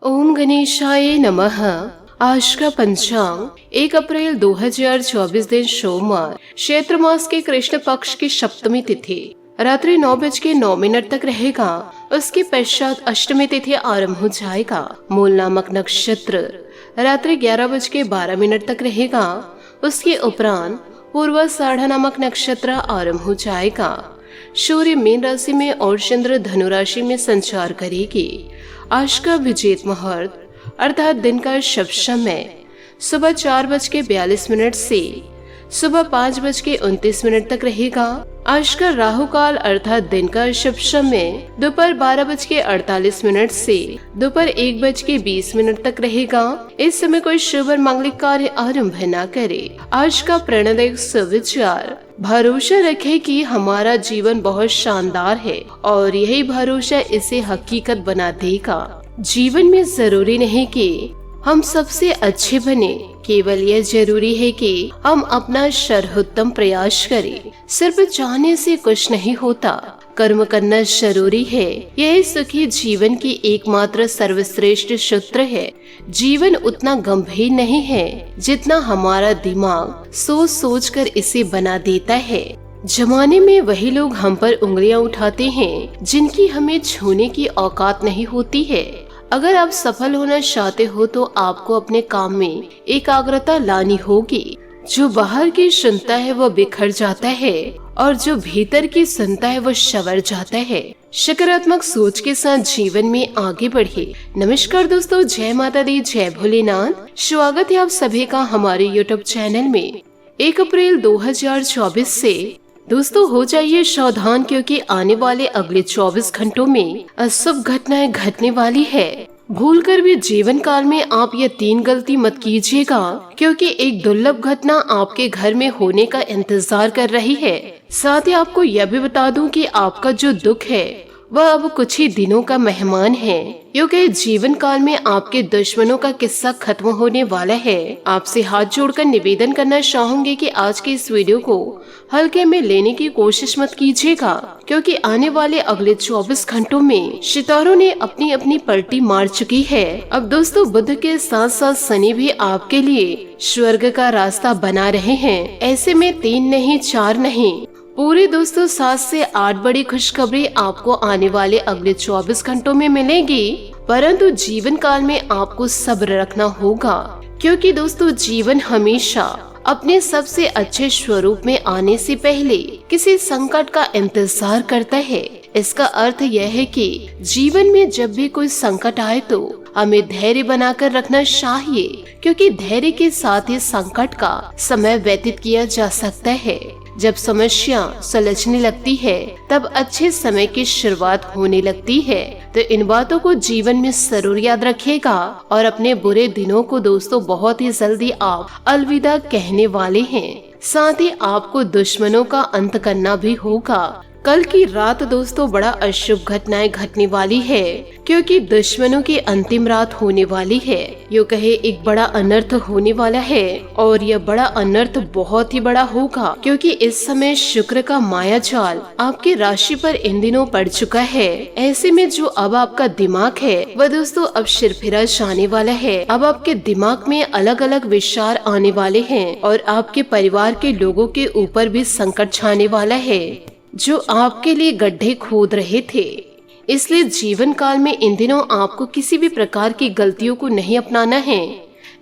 ओम गणेशाय नमः। आज का पंचांग 1 अप्रैल 2024 दिन सोमवार, चैत्र मास के कृष्ण पक्ष की सप्तमी तिथि रात्रि 9:09 तक रहेगा। उसके पश्चात अष्टमी तिथि आरंभ हो जाएगा। मूल नामक नक्षत्र रात्रि 11:12 तक रहेगा। उसके उपरांत पूर्वाषाढ़ा नामक नक्षत्र आरंभ हो जाएगा। सूर्य मीन राशि में और चंद्र धनु राशि में संचार करेगी। आज का विजेत मुहूर्त अर्थात दिन का शुभ समय सुबह 4:42 से सुबह 5:29 तक रहेगा। आज का राहु काल अर्थात दिन का शुभ समय दोपहर 12:48 से दोपहर 1:20 तक रहेगा। इस समय कोई शुभ और मांगलिक कार्य आरंभ न करे। आज का प्रणदायक सुविचार, भरोसा रखे कि हमारा जीवन बहुत शानदार है और यही भरोसा इसे हकीकत बना देगा। जीवन में जरूरी नहीं कि हम सबसे अच्छे बने, केवल यह जरूरी है कि हम अपना सर्वोत्तम प्रयास करें। सिर्फ चाहने से कुछ नहीं होता, कर्म करना जरूरी है। यह सुखी जीवन की एकमात्र सर्वश्रेष्ठ सूत्र है। जीवन उतना गंभीर नहीं है जितना हमारा दिमाग सोच सोच कर इसे बना देता है। जमाने में वही लोग हम पर उंगलियां उठाते हैं जिनकी हमें छूने की औकात नहीं होती है। अगर आप सफल होना चाहते हो तो आपको अपने काम में एकाग्रता लानी होगी। जो बाहर की सुनता है वो बिखर जाता है और जो भीतर की सुनता है वो संवर जाता है। सकारात्मक सोच के साथ जीवन में आगे बढ़े। नमस्कार दोस्तों, जय माता दी, जय भोलेनाथ। स्वागत है आप सभी का हमारे YouTube चैनल में। 1 अप्रैल 2024 से दोस्तों हो जाइए सावधान, क्योंकि आने वाले अगले 24 घंटों में अशुभ घटनाएं घटने वाली है। भूलकर भी जीवन काल में आप ये 3 गलती मत कीजिएगा, क्योंकि एक दुर्लभ घटना आपके घर में होने का इंतजार कर रही है। साथ ही आपको यह भी बता दूं कि आपका जो दुख है वह अब कुछ ही दिनों का मेहमान है, क्योंकि जीवन काल में आपके दुश्मनों का किस्सा खत्म होने वाला है। आपसे हाथ जोड़कर निवेदन करना चाहूंगी कि आज के इस वीडियो को हल्के में लेने की कोशिश मत कीजिएगा, क्योंकि आने वाले अगले 24 घंटों में सितारों ने अपनी अपनी पलटी मार चुकी है। अब दोस्तों बुध के साथ साथ शनि भी आपके लिए स्वर्ग का रास्ता बना रहे हैं। ऐसे में 3 नहीं 4 नहीं पूरे दोस्तों 7 से 8 बड़ी खुशखबरी आपको आने वाले अगले 24 घंटों में मिलेगी। परंतु जीवन काल में आपको सब्र रखना होगा, क्योंकि दोस्तों जीवन हमेशा अपने सबसे अच्छे स्वरूप में आने से पहले किसी संकट का इंतजार करता है। इसका अर्थ यह है कि जीवन में जब भी कोई संकट आए तो हमें धैर्य बनाकर रखना चाहिए, क्योंकि धैर्य के साथ ही संकट का समय व्यतीत किया जा सकता है। जब समस्या सुलझने लगती है तब अच्छे समय की शुरुआत होने लगती है। तो इन बातों को जीवन में जरूर याद रखिएगा और अपने बुरे दिनों को दोस्तों बहुत ही जल्दी आप अलविदा कहने वाले हैं। साथ ही आपको दुश्मनों का अंत करना भी होगा। कल की रात दोस्तों बड़ा अशुभ घटनाएं घटने वाली है, क्योंकि दुश्मनों की अंतिम रात होने वाली है। यूँ कहे एक बड़ा अनर्थ होने वाला है और यह बड़ा अनर्थ बहुत ही बड़ा होगा, क्योंकि इस समय शुक्र का माया जाल आपके राशि पर इन दिनों पड़ चुका है। ऐसे में जो अब आपका दिमाग है वह दोस्तों अब सिरफिरा जाने वाला है। अब आपके दिमाग में अलग अलग विचार आने वाले हैं और आपके परिवार के लोगों के ऊपर भी संकट छाने वाला है, जो आपके लिए गड्ढे खोद रहे थे। इसलिए जीवन काल में इन दिनों आपको किसी भी प्रकार की गलतियों को नहीं अपनाना है,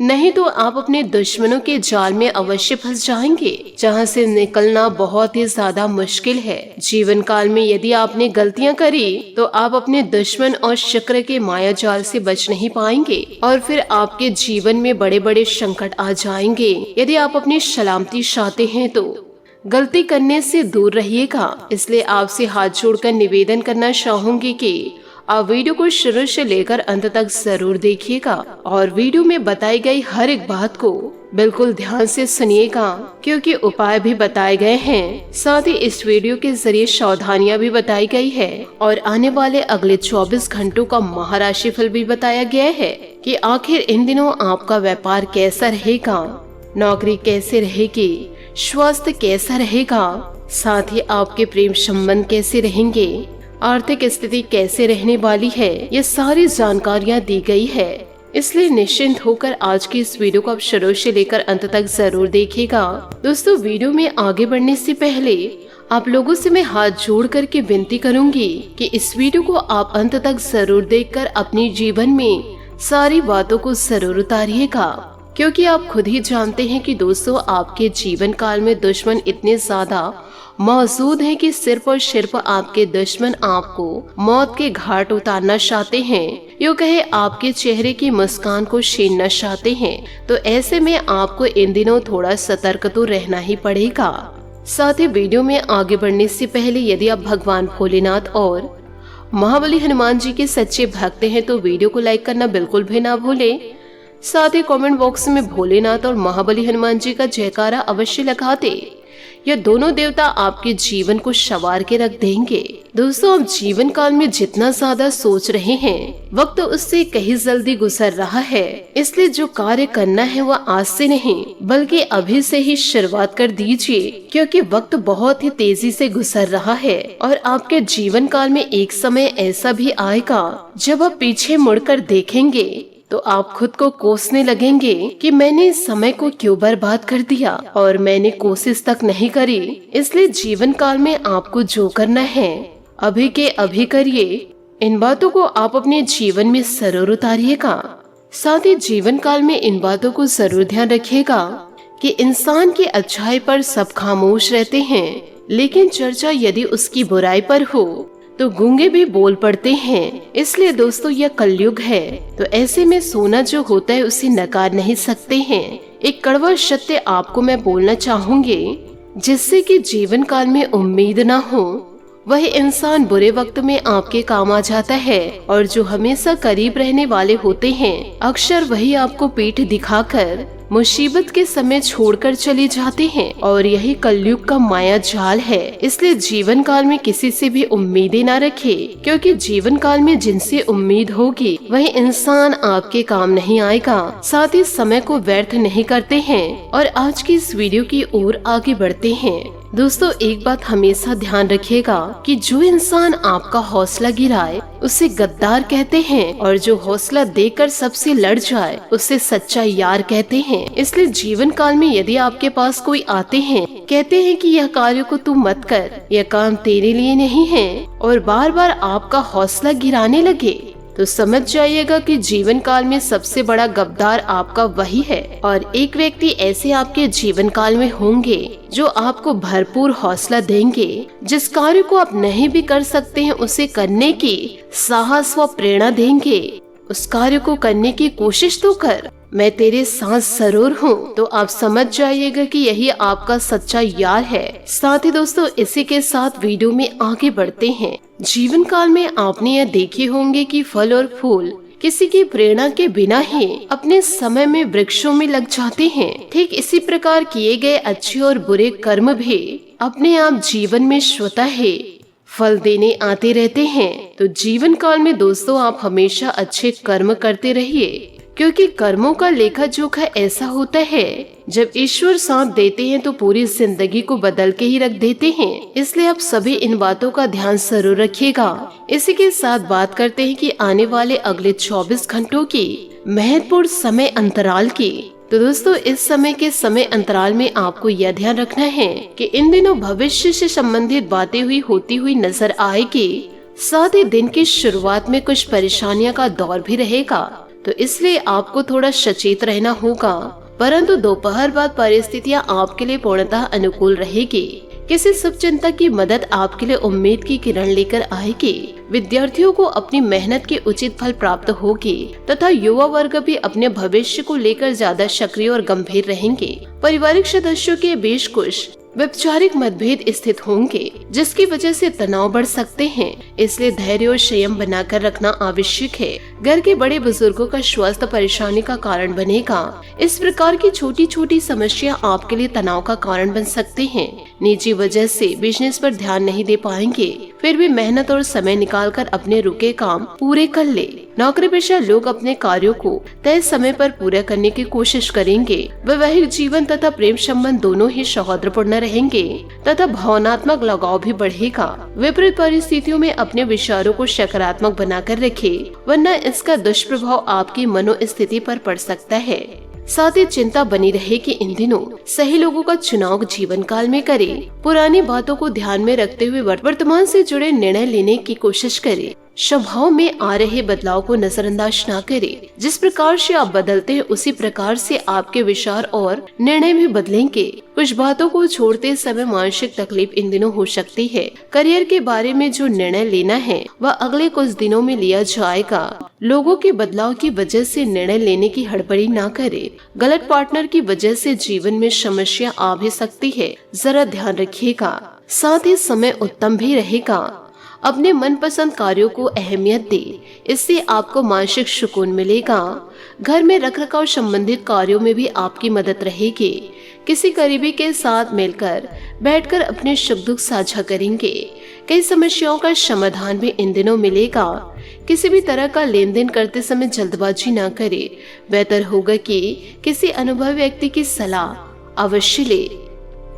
नहीं तो आप अपने दुश्मनों के जाल में अवश्य फंस जाएंगे, जहां से निकलना बहुत ही ज्यादा मुश्किल है। जीवन काल में यदि आपने गलतियां करी तो आप अपने दुश्मन और शुक्र के माया जाल से बच नहीं पाएंगे और फिर आपके जीवन में बड़े बड़े संकट आ जाएंगे। यदि आप अपनी सलामती चाहते हैं तो गलती करने से दूर रहिएगा। इसलिए आपसे हाथ जोड़कर निवेदन करना चाहूंगी कि आप वीडियो को शुरू से लेकर अंत तक जरूर देखिएगा और वीडियो में बताई गई हर एक बात को बिल्कुल ध्यान से सुनिएगा, क्योंकि उपाय भी बताए गए हैं। साथ ही इस वीडियो के जरिए सावधानियां भी बताई गई है और आने वाले अगले 24 घंटों का महाराशि फल भी बताया गया है कि आखिर इन दिनों आपका व्यापार कैसा रहेगा, नौकरी कैसे रहेगी, स्वास्थ्य कैसा रहेगा, साथ ही आपके प्रेम संबंध कैसे रहेंगे, आर्थिक स्थिति कैसे रहने वाली है, ये सारी जानकारियाँ दी गई है। इसलिए निश्चिंत होकर आज की इस वीडियो को आप शुरू से लेकर अंत तक जरूर देखिएगा। दोस्तों, वीडियो में आगे बढ़ने से पहले आप लोगों से मैं हाथ जोड़ करके विनती करूंगी कि इस वीडियो को आप अंत तक जरूर देखकर अपने जीवन में सारी बातों को जरूर उतारिएगा, क्योंकि आप खुद ही जानते हैं कि दोस्तों आपके जीवन काल में दुश्मन इतने ज्यादा मौजूद हैं कि सिर्फ और सिर्फ आपके दुश्मन आपको मौत के घाट उतारना चाहते हैं, यूँ कहे आपके चेहरे की मुस्कान को छीनना चाहते हैं। तो ऐसे में आपको इन दिनों थोड़ा सतर्क तो रहना ही पड़ेगा। साथ ही वीडियो में आगे बढ़ने से पहले यदि आप भगवान भोलेनाथ और महाबली हनुमान जी के सच्चे भक्त हैं तो वीडियो को लाइक करना बिल्कुल भी ना भूलें। साथ ही कमेंट बॉक्स में भोलेनाथ और महाबली हनुमान जी का जयकारा अवश्य लगा दे। यह दोनों देवता आपके जीवन को संवार के रख देंगे। दोस्तों, आप जीवन काल में जितना ज्यादा सोच रहे हैं, वक्त उससे कहीं जल्दी गुजर रहा है। इसलिए जो कार्य करना है वह आज से नहीं बल्कि अभी से ही शुरुआत कर दीजिए, क्योंकि वक्त बहुत ही तेजी से गुजर रहा है और आपके जीवन काल में एक समय ऐसा भी आएगा जब आप पीछे मुड़कर देखेंगे तो आप खुद को कोसने लगेंगे कि मैंने इस समय को क्यों बर्बाद कर दिया और मैंने कोशिश तक नहीं करी। इसलिए जीवन काल में आपको जो करना है अभी के अभी करिए। इन बातों को आप अपने जीवन में जरूर उतारिएगा। साथ ही जीवन काल में इन बातों को जरूर ध्यान रखिएगा कि इंसान की अच्छाई पर सब खामोश रहते हैं, लेकिन चर्चा यदि उसकी बुराई पर हो तो गूंगे भी बोल पड़ते हैं। इसलिए दोस्तों, यह कलयुग है, तो ऐसे में सोना जो होता है उसे नकार नहीं सकते हैं। एक कड़वा सत्य आपको मैं बोलना चाहूंगी, जिससे कि जीवन काल में उम्मीद ना हो वही इंसान बुरे वक्त में आपके काम आ जाता है, और जो हमेशा करीब रहने वाले होते हैं अक्सर वही आपको पीठ दिखाकर मुसीबत के समय छोड़कर चले जाते हैं। और यही कलयुग का माया जाल है। इसलिए जीवन काल में किसी से भी उम्मीदें ना रखे, क्योंकि जीवन काल में जिनसे उम्मीद होगी वही इंसान आपके काम नहीं आएगा। साथ ही समय को व्यर्थ नहीं करते हैं। और आज की इस वीडियो की ओर आगे बढ़ते हैं। दोस्तों, एक बात हमेशा ध्यान रखिएगा कि जो इंसान आपका हौसला गिराए उसे गद्दार कहते हैं, और जो हौसला देकर सबसे लड़ जाए उसे सच्चा यार कहते हैं। इसलिए जीवन काल में यदि आपके पास कोई आते हैं, कहते हैं कि यह कार्य को तू मत कर, यह काम तेरे लिए नहीं है, और बार बार आपका हौसला गिराने लगे, तो समझ जाइएगा कि जीवन काल में सबसे बड़ा गद्दार आपका वही है। और एक व्यक्ति ऐसे आपके जीवन काल में होंगे जो आपको भरपूर हौसला देंगे। जिस कार्य को आप नहीं भी कर सकते हैं उसे करने की साहस व प्रेरणा देंगे। उस कार्य को करने की कोशिश तो कर, मैं तेरे साथ जरूर हूँ। तो आप समझ जाइएगा कि यही आपका सच्चा यार है। साथ ही दोस्तों, इसी के साथ वीडियो में आगे बढ़ते हैं। जीवन काल में आपने यह देखे होंगे कि फल और फूल किसी की प्रेरणा के बिना ही अपने समय में वृक्षों में लग जाते हैं। ठीक इसी प्रकार किए गए अच्छे और बुरे कर्म भी अपने आप जीवन में स्वतः ही फल देने आते रहते हैं। तो जीवन काल में दोस्तों, आप हमेशा अच्छे कर्म करते रहिए, क्योंकि कर्मों का लेखा जोखा ऐसा होता है जब ईश्वर साथ देते हैं तो पूरी जिंदगी को बदल के ही रख देते हैं। इसलिए आप सभी इन बातों का ध्यान जरूर रखिएगा। इसी के साथ बात करते हैं कि आने वाले अगले 24 घंटों की महत्वपूर्ण समय अंतराल की। तो दोस्तों, इस समय के समय अंतराल में आपको यह ध्यान रखना है कि इन दिनों भविष्य से संबंधित बातें होती हुई नजर आएगी। साथ ही दिन की शुरुआत में कुछ परेशानियों का दौर भी रहेगा, तो इसलिए आपको थोड़ा सचेत रहना होगा। परंतु दोपहर बाद परिस्थितियां आपके लिए पूर्णतः अनुकूल रहेगी। किसी शुभ चिंतक की मदद आपके लिए उम्मीद की किरण लेकर आएगी। विद्यार्थियों को अपनी मेहनत के उचित फल प्राप्त होगी तथा युवा वर्ग भी अपने भविष्य को लेकर ज्यादा सक्रिय और गंभीर रहेंगे। पारिवारिक सदस्यों के बीच कुछ वैचारिक मतभेद स्थित होंगे, जिसकी वजह से तनाव बढ़ सकते हैं। इसलिए धैर्य और संयम बनाकर रखना आवश्यक है। घर के बड़े बुजुर्गों का स्वास्थ्य परेशानी का कारण बनेगा। इस प्रकार की छोटी छोटी समस्या आपके लिए तनाव का कारण बन सकते हैं। निजी वजह से बिजनेस पर ध्यान नहीं दे पाएंगे, फिर भी मेहनत और समय निकालकर अपने रुके काम पूरे कर ले। नौकरी पेशा लोग अपने कार्यों को तय समय पर पूरा करने की कोशिश करेंगे। वैवाहिक जीवन तथा प्रेम संबंध दोनों ही सौहार्दपूर्ण रहेंगे तथा भावनात्मक लगाव भी बढ़ेगा। विपरीत परिस्थितियों में अपने विचारों को सकारात्मक बनाकर रखे, वरना इसका दुष्प्रभाव आपकी मनोस्थिति पर पड़ सकता है। साथ ही चिंता बनी रहे कि इन दिनों सही लोगों का चुनाव जीवन काल में करे। पुरानी बातों को ध्यान में रखते हुए वर्तमान से जुड़े निर्णय लेने की कोशिश करे। स्वभाव में आ रहे बदलाव को नजरअंदाज न करें। जिस प्रकार से आप बदलते हैं उसी प्रकार से आपके विचार और निर्णय भी बदलेंगे। कुछ बातों को छोड़ते समय मानसिक तकलीफ इन दिनों हो सकती है। करियर के बारे में जो निर्णय लेना है वह अगले कुछ दिनों में लिया जाएगा। लोगों के बदलाव की वजह से निर्णय लेने की हड़बड़ी न करें। गलत पार्टनर की वजह से जीवन में समस्या आ भी सकती है, जरा ध्यान रखिएगा। साथ ही समय उत्तम भी रहेगा। अपने मनपसंद कार्यों को अहमियत दे, इससे आपको मानसिक सुकून मिलेगा। घर में रखरखाव संबंधित कार्यों में भी आपकी मदद रहेगी। किसी करीबी के साथ मिलकर बैठकर अपने सुख दुख साझा करेंगे। कई समस्याओं का समाधान भी इन दिनों मिलेगा। किसी भी तरह का लेन देन करते समय जल्दबाजी न करें। बेहतर होगा कि किसी अनुभवी व्यक्ति की सलाह अवश्य ले,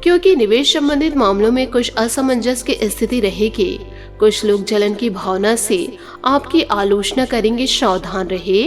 क्योंकि निवेश संबंधित मामलों में कुछ असमंजस की स्थिति रहेगी। कुछ लोग जलन की भावना से आपकी आलोचना करेंगे, सावधान रहे।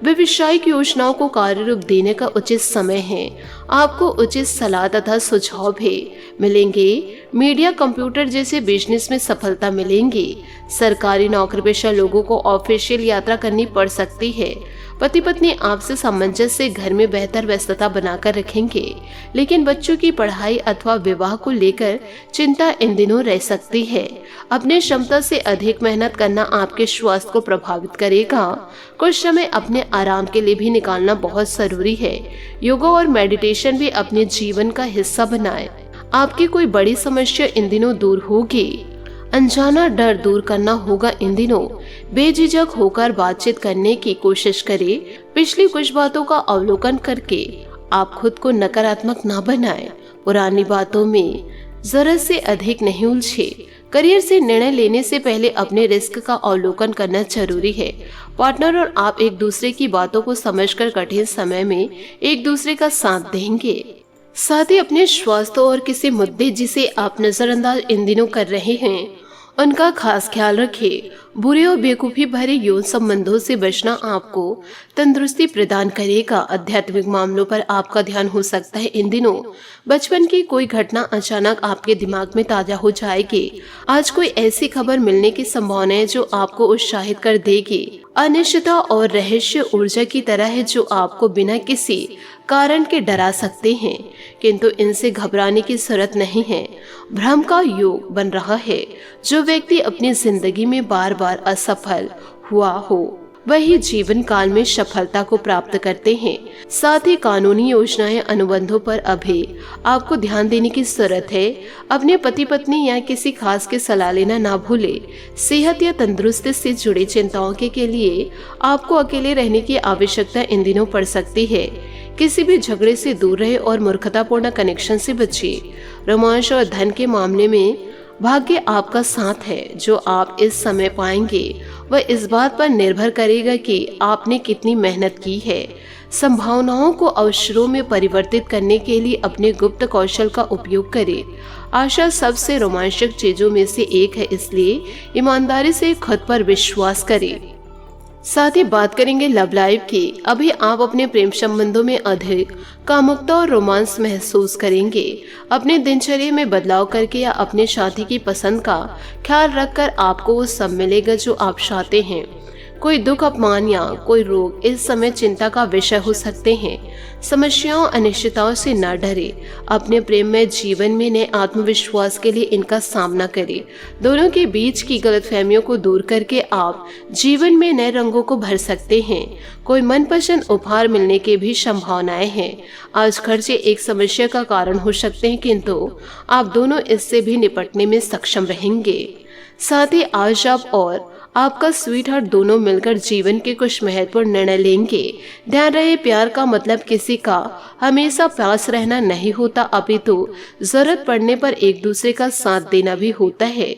व्यवसायिक योजनाओं को कार्य रूप देने का उचित समय है। आपको उचित सलाह तथा सुझाव भी मिलेंगे। मीडिया, कंप्यूटर जैसे बिजनेस में सफलता मिलेंगी। सरकारी नौकरी पेशा लोगों को ऑफिशियल यात्रा करनी पड़ सकती है। पति पत्नी आपसे सामंजस्य से घर में बेहतर व्यस्तता बनाकर रखेंगे, लेकिन बच्चों की पढ़ाई अथवा विवाह को लेकर चिंता इन दिनों रह सकती है। अपने क्षमता से अधिक मेहनत करना आपके स्वास्थ्य को प्रभावित करेगा। कुछ समय अपने आराम के लिए भी निकालना बहुत जरूरी है। योगा और मेडिटेशन भी अपने जीवन का हिस्सा बनाएं। आपकी कोई बड़ी समस्या इन दिनों दूर होगी। अनजाना डर दूर करना होगा इन दिनों। बेझिझक होकर बातचीत करने की कोशिश करें। पिछली कुछ बातों का अवलोकन करके आप खुद को नकारात्मक ना बनाएं। पुरानी बातों में जरूरत से अधिक नहीं उलझे। करियर से निर्णय लेने से पहले अपने रिस्क का अवलोकन करना जरूरी है। पार्टनर और आप एक दूसरे की बातों को समझकर कठिन समय में एक दूसरे का साथ देंगे। साथ ही अपने स्वास्थ्य और किसी मुद्दे जिसे आप नजरअंदाज इन दिनों कर रहे हैं उनका खास ख्याल रखें। बुरे और बेवकूफी भरे यौन संबंधों से बचना आपको तंदुरुस्ती प्रदान करेगा। आध्यात्मिक मामलों पर आपका ध्यान हो सकता है इन दिनों। बचपन की कोई घटना अचानक आपके दिमाग में ताजा हो जाएगी। आज कोई ऐसी खबर मिलने की संभावना है जो आपको उत्साहित कर देगी। अनिश्चितता और रहस्य ऊर्जा की तरह है जो आपको बिना किसी कारण के डरा सकते हैं, किंतु इनसे घबराने की जरूरत नहीं है। भ्रम का योग बन रहा है। जो व्यक्ति अपनी जिंदगी में बार बार असफल हुआ हो वही जीवन काल में सफलता को प्राप्त करते हैं। साथ ही कानूनी योजनाएं, अनुबंधों पर अभी आपको ध्यान देने की जरूरत है। अपने पति पत्नी या किसी खास की सलाह लेना ना भूले। सेहत या तंदुरुस्ती से जुड़ी चिंताओं के लिए आपको अकेले रहने की आवश्यकता इन दिनों पड़ सकती है। किसी भी झगड़े से दूर रहे और मूर्खतापूर्ण कनेक्शन से बचिए। रोमांस और धन के मामले में भाग्य आपका साथ है। जो आप इस समय पाएंगे वह इस बात पर निर्भर करेगा कि आपने कितनी मेहनत की है। संभावनाओं को अवसरों में परिवर्तित करने के लिए अपने गुप्त कौशल का उपयोग करें। आशा सबसे रोमांचक चीजों में से एक है, इसलिए ईमानदारी से खुद पर विश्वास करें। साथ ही बात करेंगे लव लाइफ की। अभी आप अपने प्रेम संबंधों में अधिक कामुकता और रोमांस महसूस करेंगे। अपने दिनचर्या में बदलाव करके या अपने साथी की पसंद का ख्याल रखकर आपको वो सब मिलेगा जो आप चाहते हैं। कोई दुख, अपमान या कोई रोग इस समय चिंता का विषय हो सकते हैं। समस्याओं, अनिश्चितताओं से न डरे। अपने प्रेम में जीवन में नए आत्मविश्वास के लिए इनका सामना करें। दोनों के बीच की गलतफहमियों को दूर करके आप जीवन में नए रंगों को भर सकते हैं। कोई मनपसंद उपहार मिलने की भी संभावनाएं हैं। आज खर्चे एक समस्या का कारण हो सकते हैं, किंतु आप दोनों इससे भी निपटने में सक्षम रहेंगे। साथ ही आज आप और आपका स्वीट हार्ट दोनों मिलकर जीवन के कुछ महत्वपूर्ण निर्णय लेंगे। ध्यान रहे, प्यार का मतलब किसी का हमेशा पास रहना नहीं होता, अपितु जरूरत पड़ने पर एक दूसरे का साथ देना भी होता है।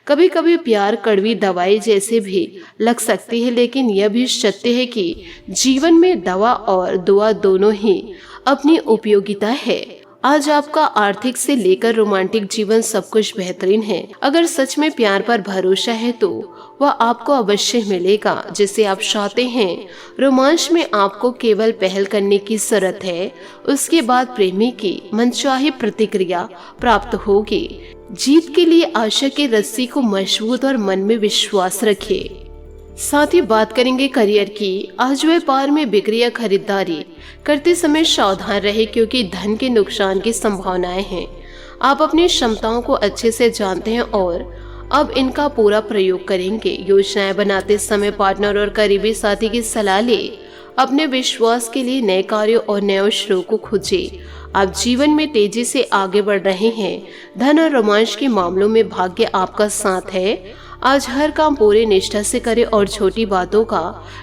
कभी कभी प्यार कड़वी दवाई जैसे भी लग सकती है, लेकिन यह भी सत्य है कि जीवन में दवा और दुआ दोनों ही अपनी उपयोगिता है। आज आपका आर्थिक से लेकर रोमांटिक जीवन सब कुछ बेहतरीन है। अगर सच में प्यार पर भरोसा है तो वह आपको अवश्य मिलेगा जिसे आप चाहते हैं। रोमांच में आपको केवल पहल करने की जरूरत है, उसके बाद प्रेमी की मनचाही प्रतिक्रिया प्राप्त होगी। जीत के लिए आशा की रस्सी को मजबूत और मन में विश्वास रखें। साथ ही बात करेंगे करियर की। आज व्यापार में बिक्री या खरीदारी करते समय सावधान रहे क्योंकि धन के नुकसान की संभावनाएं हैं। आप अपनी क्षमताओं को अच्छे से जानते हैं और अब इनका पूरा प्रयोग करेंगे। योजनाएं बनाते समय पार्टनर और करीबी साथी की सलाह ले। अपने विश्वास के लिए नए कार्यों और नए अवसरों को खोजें। आप जीवन में तेजी से आगे बढ़ रहे हैं। धन और रोमांच के मामलों में भाग्य आपका साथ है। आज हर काम पूरे निष्ठा से करें और छोटी बातों का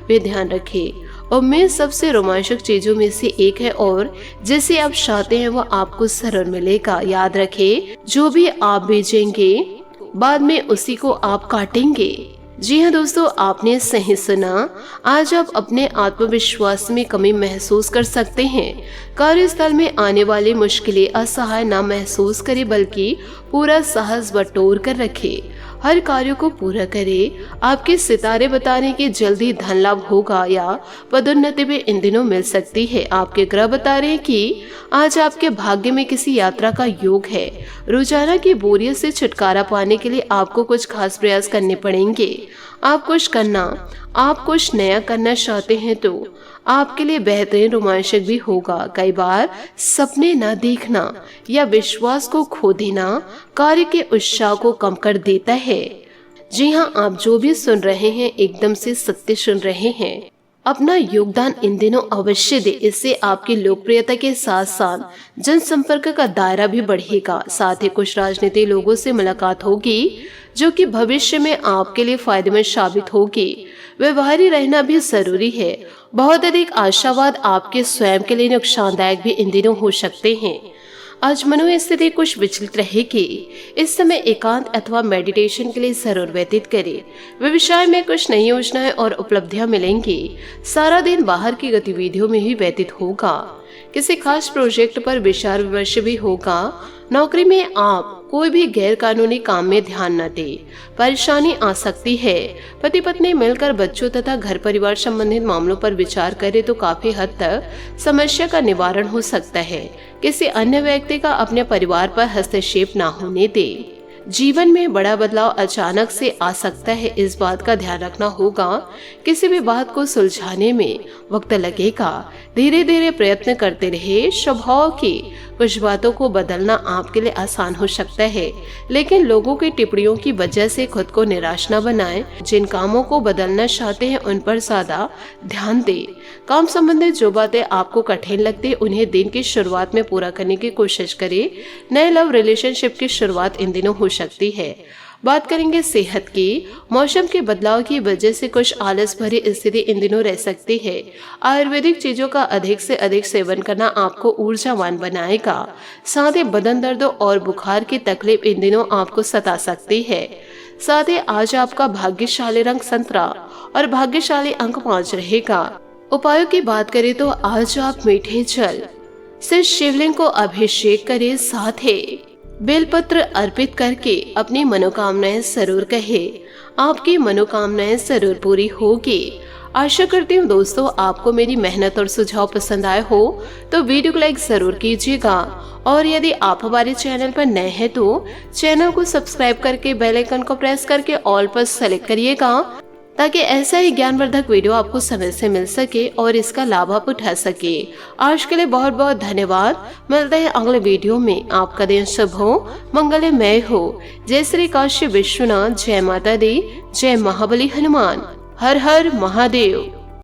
भी ध्यान रखें। उम्मीद सबसे रोमांचक चीजों में से एक है और जिसे आप चाहते हैं वह आपको जरूर मिलेगा। याद रखें, जो भी आप बेचेंगे बाद में उसी को आप काटेंगे। जी हाँ दोस्तों, आपने सही सुना। आज आप अपने आत्मविश्वास में कमी महसूस कर सकते हैं। कार्यस्थल में आने वाली मुश्किलें असहाय ना महसूस करें बल्कि पूरा साहस बटोर कर रखें। हर कार्य को पूरा करें। आपके सितारे बता रहे कि जल्दी धन लाभ होगा या पदोन्नति भी इन दिनों मिल सकती है। आपके ग्रह बता रहे हैं कि आज आपके भाग्य में किसी यात्रा का योग है। रोजाना की बोरियत से छुटकारा पाने के लिए आपको कुछ खास प्रयास करने पड़ेंगे। आप कुछ नया करना चाहते हैं तो आपके लिए बेहतरीन रोमांचक भी होगा। कई बार सपने न देखना या विश्वास को खो देना कार्य के उत्साह को कम कर देता है। जी हाँ, आप जो भी सुन रहे हैं एकदम से सत्य सुन रहे हैं। अपना योगदान इन दिनों अवश्य दे। इससे आपकी लोकप्रियता के साथ साथ जनसंपर्क का दायरा भी बढ़ेगा। साथ ही कुछ राजनीतिक लोगों से मुलाकात होगी जो कि भविष्य में आपके लिए फायदेमंद साबित होगी। व्यवहारी रहना भी जरूरी है। बहुत अधिक आशावाद आपके स्वयं के लिए नुकसानदायक भी इन दिनों हो सकते हैं। आज मनोस्थिति कुछ विचलित रहेगी। इस समय एकांत अथवा मेडिटेशन के लिए जरूर व्यतीत करें। व्यवसाय में कुछ नई योजनाएं और उपलब्धियां मिलेंगी। सारा दिन बाहर की गतिविधियों में ही व्यतीत होगा। किसी खास प्रोजेक्ट पर विचार विमर्श भी होगा। नौकरी में आप कोई भी गैर कानूनी काम में ध्यान न दें, परेशानी आ सकती है। पति पत्नी मिलकर बच्चों तथा घर परिवार संबंधित मामलों पर विचार करें तो काफी हद तक समस्या का निवारण हो सकता है। किसी अन्य व्यक्ति का अपने परिवार पर हस्तक्षेप न होने दें। जीवन में बड़ा बदलाव अचानक से आ सकता है, इस बात का ध्यान रखना होगा। किसी भी बात को सुलझाने में वक्त लगेगा। धीरे धीरे प्रयत्न करते रहे। स्वभाव की कुछ बातों को बदलना आपके लिए आसान हो सकता है, लेकिन लोगों की टिप्पणियों की वजह से खुद को निराश न बनाएं। जिन कामों को बदलना चाहते हैं उन पर ज्यादा ध्यान दें। काम संबंधित जो बातें आपको कठिन लगती उन्हें दिन की शुरुआत में पूरा करने की कोशिश करें। नए लव रिलेशनशिप की शुरुआत इन दिनों हो सकती है। बात करेंगे सेहत की। मौसम के बदलाव की वजह से कुछ आलस भरी स्थिति इन दिनों रह सकती है। आयुर्वेदिक चीजों का अधिक से अधिक सेवन करना आपको ऊर्जावान बनाएगा। साथ ही बदन दर्द और बुखार की तकलीफ इन दिनों आपको सता सकती है। साथ ही आज आपका भाग्यशाली रंग संतरा और भाग्यशाली अंक 5 रहेगा। उपायों की बात करें तो आज आप मीठे जल से शिवलिंग को अभिषेक करें। साथ ही बेलपत्र अर्पित करके अपनी मनोकामनाएं जरूर कहें। आपकी मनोकामनाएं जरूर पूरी होगी। आशा करती हूँ दोस्तों आपको मेरी मेहनत और सुझाव पसंद आए हो तो वीडियो को लाइक जरूर कीजिएगा और यदि आप हमारे चैनल पर नए हैं तो चैनल को सब्सक्राइब करके बेल आइकन को प्रेस करके ऑल पर सेलेक्ट करिएगा ताकि ऐसा ही ज्ञानवर्धक वीडियो आपको समय से मिल सके और इसका लाभ आप उठा सके। आज के लिए बहुत बहुत धन्यवाद। मिलते हैं अगले वीडियो में। आपका दिन शुभ हो, मंगलमय हो। जय श्री काशी विश्वनाथ, जय माता दी, जय महाबली हनुमान। हर हर महादेव।